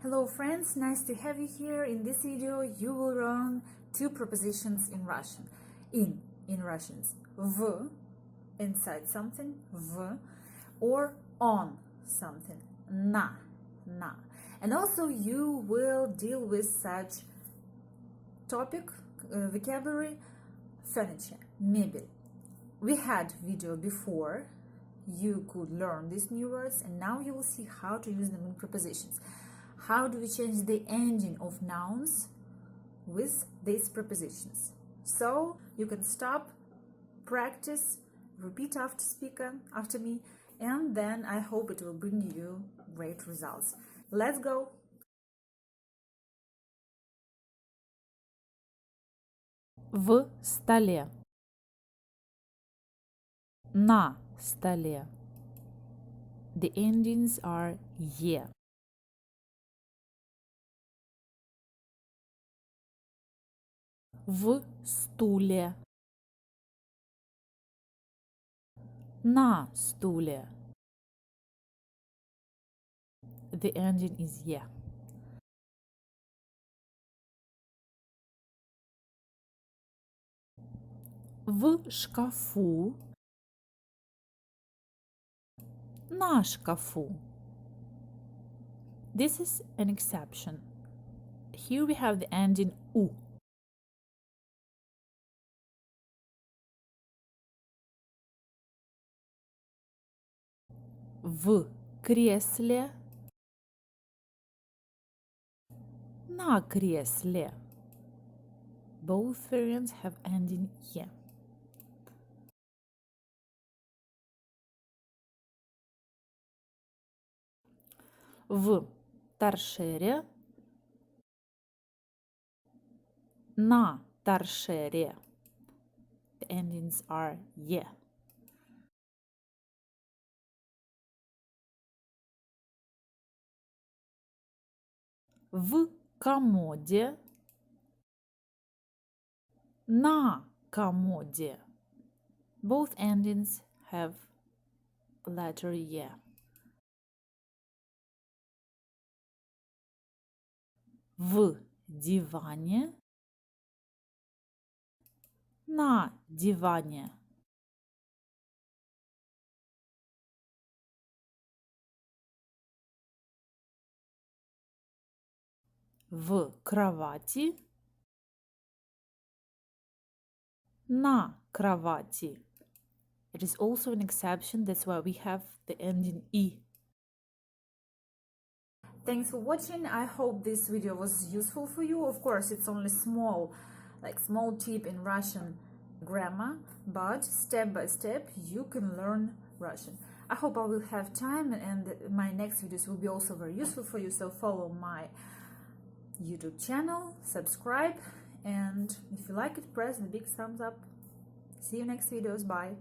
Hello friends, nice to have you here. In this video you will learn two prepositions in Russian. In Russians, v, inside something, v, or on something, na. And also you will deal with such topic, vocabulary, furniture, мебель. We had video before, you could learn these new words, and now you will see how to use them in prepositions. How do we change the ending of nouns with these prepositions? So you can stop, practice, repeat after me, and then I hope it will bring you great results. Let's go! В столе. На столе. The endings are е. В стуле. На стуле. The ending is е. В шкафу. На шкафу. This is an exception. Here we have the ending у. В кресле. На кресле. Both variants have ending е. В торшере. На торшере. The endings are е. В комоде. На комоде. Both endings have letter е. В диване. На диване. В кровати. На кровати. It is also an exception, that's why we have the ending e. Thanks for watching. I hope this video was useful for you. Of course, it's only small tip in Russian grammar, but step by step you can learn Russian. I hope I will have time, and my next videos will be also very useful for you. So follow my YouTube channel, subscribe, and if you like it, press the big thumbs up. See you next videos. Bye.